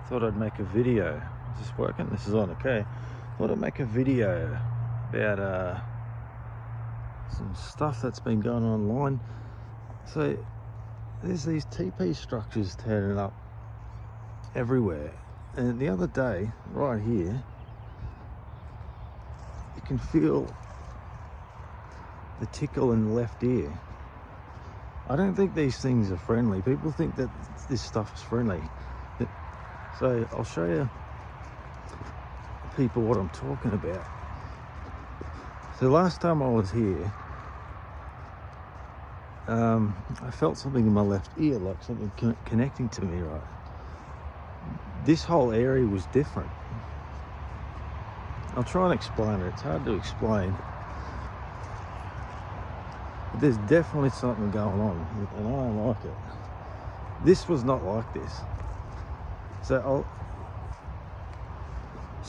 thought I'd make a video. Is this working? This is on, okay. Thought I'd make a video about some stuff that's been going on online. So there's these TeePee structures turning up everywhere, and the other day right here you can feel the tickle in the left ear. I don't think these things are friendly. People think that this stuff is friendly. So I'll show you people what I'm talking about. So last time I was here, I felt something in my left ear, like something connecting to me, right? This whole area was different. I'll try and explain it. It's hard to explain. But there's definitely something going on, and I don't like it. This was not like this. So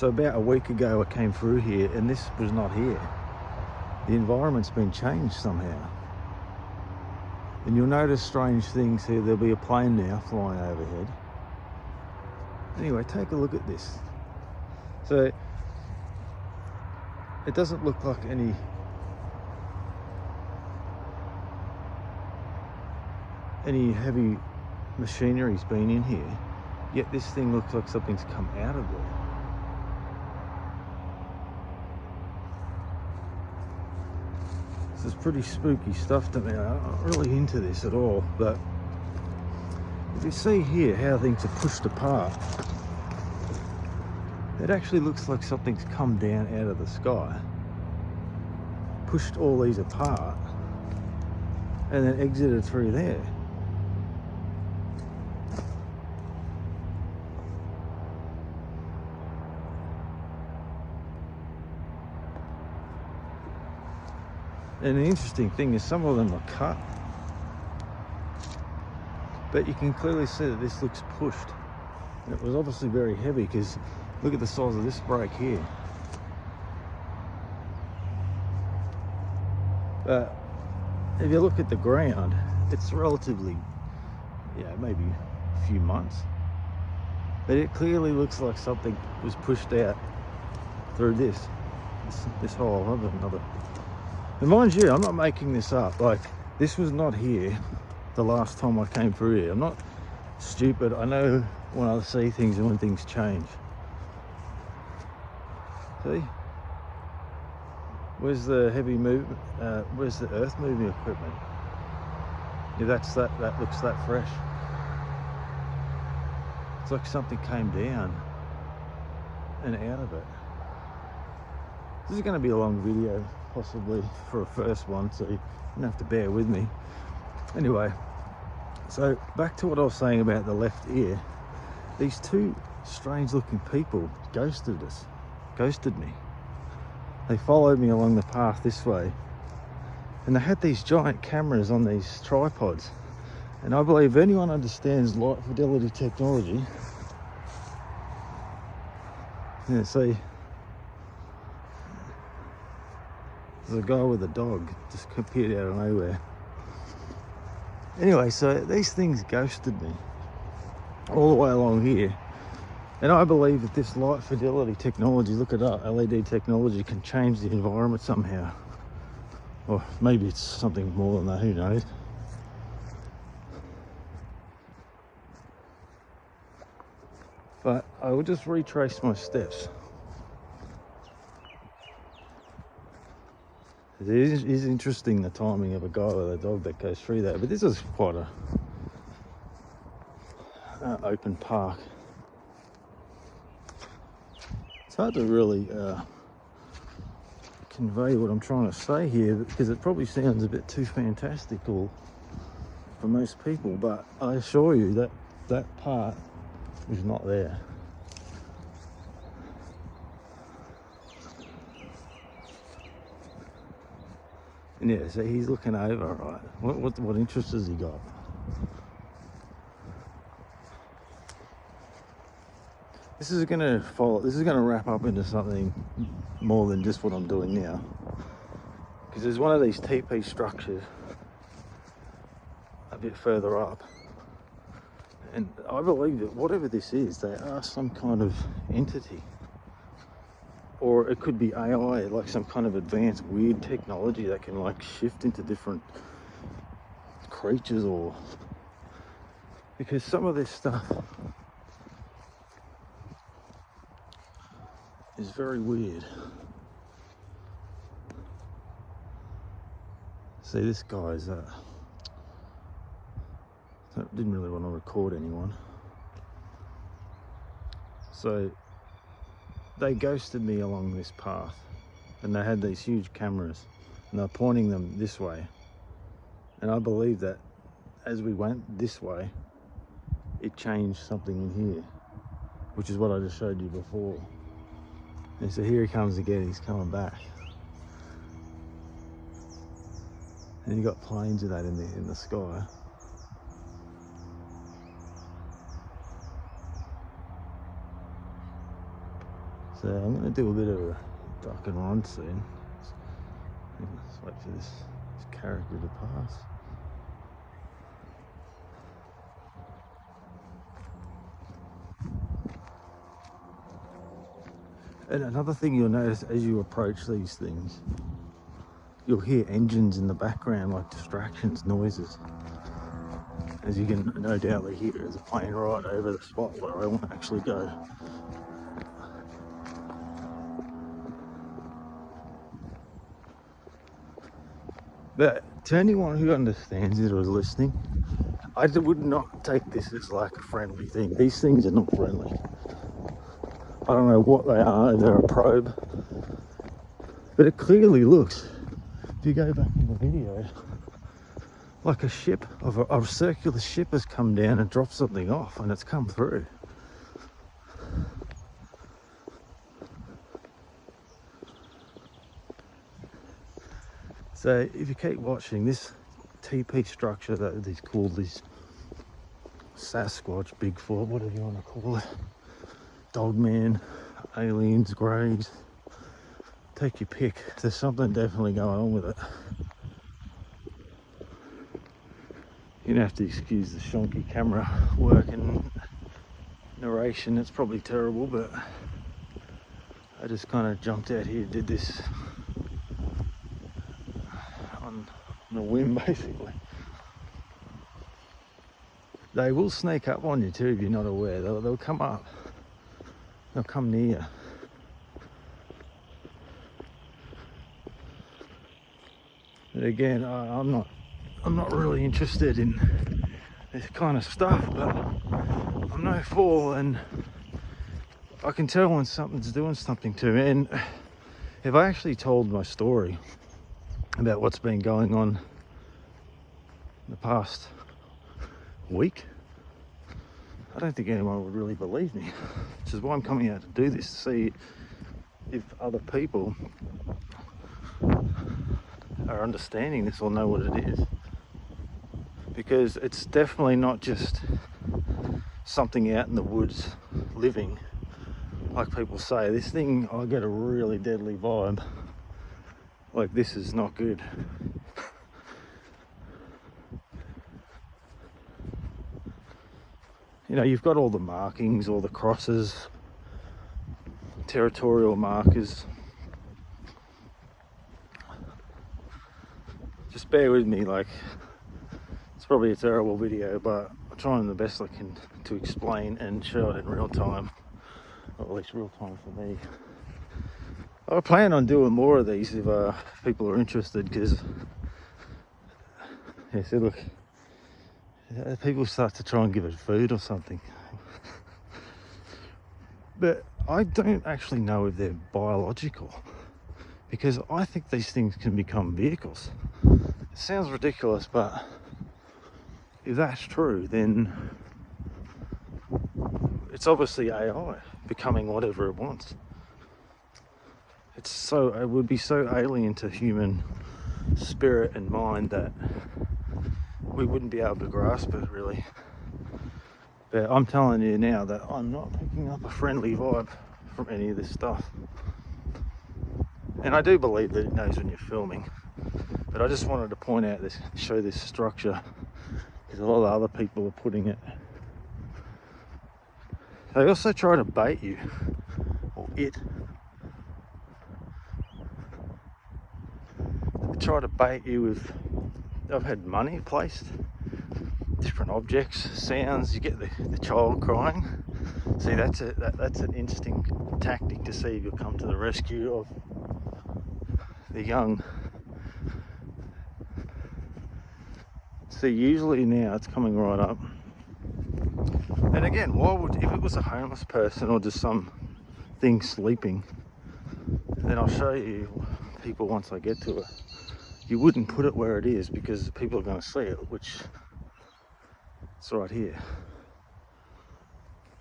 about a week ago I came through here and this was not here. The environment's been changed somehow. And you'll notice strange things here. There'll be a plane now flying overhead. Anyway, take a look at this. So it doesn't look like any heavy machinery's been in here, yet this thing looks like something's come out of there. This is pretty spooky stuff to me. I'm not really into this at all, but if you see here how things are pushed apart, it actually looks like something's come down out of the sky, pushed all these apart, and then exited through there. And the interesting thing is some of them are cut, but you can clearly see that this looks pushed. And it was obviously very heavy, because look at the size of this break here. But if you look at the ground, it's relatively, maybe a few months. But it clearly looks like something was pushed out through this hole. I'll have another. And mind you, I'm not making this up. Like, this was not here the last time I came through here. I'm not stupid. I know when I see things and when things change. See? Where's the heavy movement? Where's the earth moving equipment? Yeah, that looks that fresh. It's like something came down and out of it. This is going to be a long video, possibly for a first one, so you're going to have to bear with me. Anyway, so back to what I was saying about the left ear. These two strange looking people ghosted me. They followed me along the path this way, and they had these giant cameras on these tripods. And I believe if anyone understands light fidelity technology, see, there's a guy with a dog just appeared out of nowhere. Anyway, so these things ghosted me all the way along here. And I believe that this light fidelity technology, look it up, LED technology, can change the environment somehow. Or maybe it's something more than that, who knows. But I will just retrace my steps. It is interesting, the timing of a guy with a dog that goes through that, but this is quite a open park. It's hard to really convey what I'm trying to say here, because it probably sounds a bit too fantastical for most people, but I assure you that that part is not there. And yeah, so he's looking over, right? What interest has he got? This is going to wrap up into something more than just what I'm doing now. Because there's one of these TeePee structures a bit further up. And I believe that whatever this is, they are some kind of entity. Or it could be AI, like some kind of advanced weird technology that can like shift into different creatures, or because some of this stuff is very weird. See, this guy's didn't really want to record anyone, so they ghosted me along this path, and they had these huge cameras and they're pointing them this way, and I believe that as we went this way it changed something in here, which is what I just showed you before. And so here he comes again, he's coming back, and you got planes of that in the sky. So I'm going to do a bit of a duck and run soon. Let's wait for this character to pass. And another thing you'll notice as you approach these things, you'll hear engines in the background, like distractions, noises. As you can no doubt hear, there's a plane right over the spot where I want to actually go. But to anyone who understands it or is listening, I would not take this as like a friendly thing. These things are not friendly. I don't know what they are, if they're a probe, but it clearly looks, if you go back in the video, like a ship, of a circular ship has come down and dropped something off, and it's come through. So if you keep watching, this TeePee structure that is called this Sasquatch, Bigfoot, whatever you want to call it, Dogman, aliens, greys, take your pick. There's something definitely going on with it. You're gonna have to excuse the shonky camera work and narration. It's probably terrible, but I just kind of jumped out here, did this on a whim, basically. They will sneak up on you too if you're not aware. They'll come up. They'll come near. But again, I'm not really interested in this kind of stuff, but I'm no fool, and I can tell when something's doing something to me. And if I actually told my story about what's been going on the past week, I don't think anyone would really believe me, which is why I'm coming out to do this, to see if other people are understanding this or know what it is. Because it's definitely not just something out in the woods living, like people say. This thing, I get a really deadly vibe, like this is not good. You know, you've got all the markings, all the crosses, territorial markers. Just bear with me, like, it's probably a terrible video, but I'm trying the best I can to explain and show it in real time, or at least real time for me. I plan on doing more of these if people are interested, because, yeah, see, look, people start to try and give it food or something. But I don't actually know if they're biological, because I think these things can become vehicles. It sounds ridiculous, but if that's true, then it's obviously AI becoming whatever it wants. It would be so alien to human spirit and mind that we wouldn't be able to grasp it, really. But I'm telling you now that I'm not picking up a friendly vibe from any of this stuff. And I do believe that it knows when you're filming, but I just wanted to point out this, show this structure, because a lot of other people are putting it They also try to bait you, or it. They try to bait you with, I've had money placed, different objects, sounds, you get the child crying. See, that's an interesting tactic to see if you'll come to the rescue of the young. See, usually now it's coming right up. And again, why would, if it was a homeless person or just some thing sleeping, then I'll show you people once I get to it. You wouldn't put it where it is because people are going to see it, which it's right here.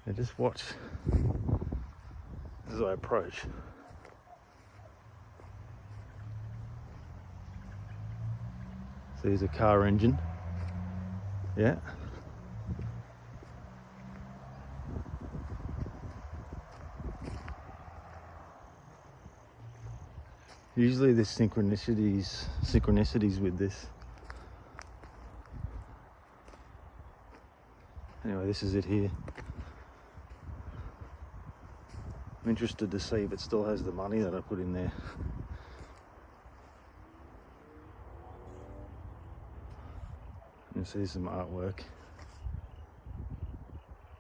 And just watch as I approach. So there's a car engine. Yeah. Usually there's synchronicities with this. Anyway, this is it here. I'm interested to see if it still has the money that I put in there. You see some artwork.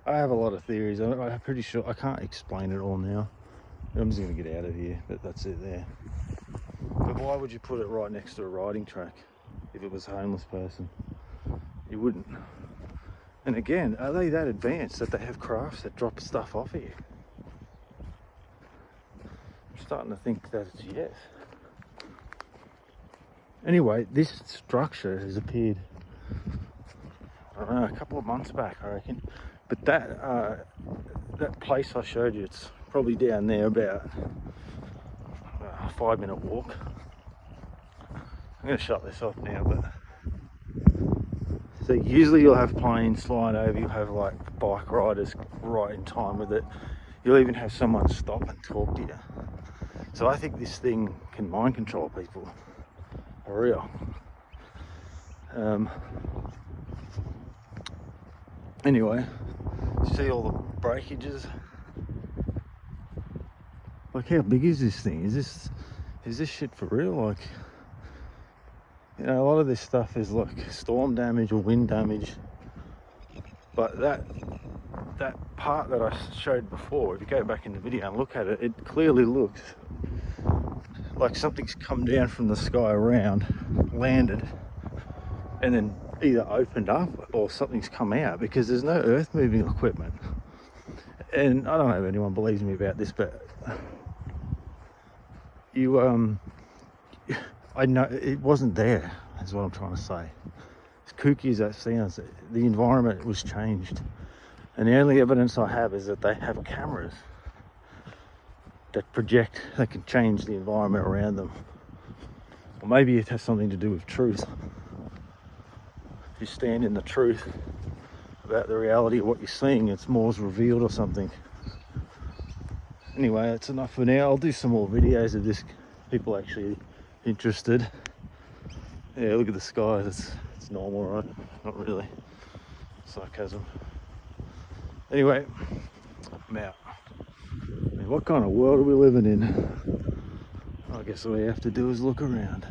I have a lot of theories. I'm pretty sure I can't explain it all now. I'm just going to get out of here, but that's it there. But why would you put it right next to a riding track if it was a homeless person? You wouldn't. And again, are they that advanced that they have crafts that drop stuff off here? I'm starting to think that it's yes. Anyway, this structure has appeared, I don't know, a couple of months back, I reckon. But that place I showed you, it's probably down there about a 5-minute walk. I'm going to shut this off now, but so usually you'll have planes flying over, you'll have like bike riders right in time with it. You'll even have someone stop and talk to you. So I think this thing can mind control people, for real. Anyway, see all the breakages. Like, how big is this thing? Is this shit for real? Like, you know, a lot of this stuff is like storm damage or wind damage. But that part that I showed before, if you go back in the video and look at it, it clearly looks like something's come down from the sky around, landed, and then either opened up or something's come out, because there's no earth moving equipment. And I don't know if anyone believes me about this, but I know it wasn't there, is what I'm trying to say. As kooky as that sounds, the environment was changed. And the only evidence I have is that they have cameras that project, that can change the environment around them. Or maybe it has something to do with truth. If you stand in the truth about the reality of what you're seeing, it's more revealed or something. Anyway, that's enough for now. I'll do some more videos of this, people actually interested. Yeah, look at the sky, it's normal, right? Not really. Sarcasm. Anyway, I'm out. I mean, what kind of world are we living in? I guess all we have to do is look around.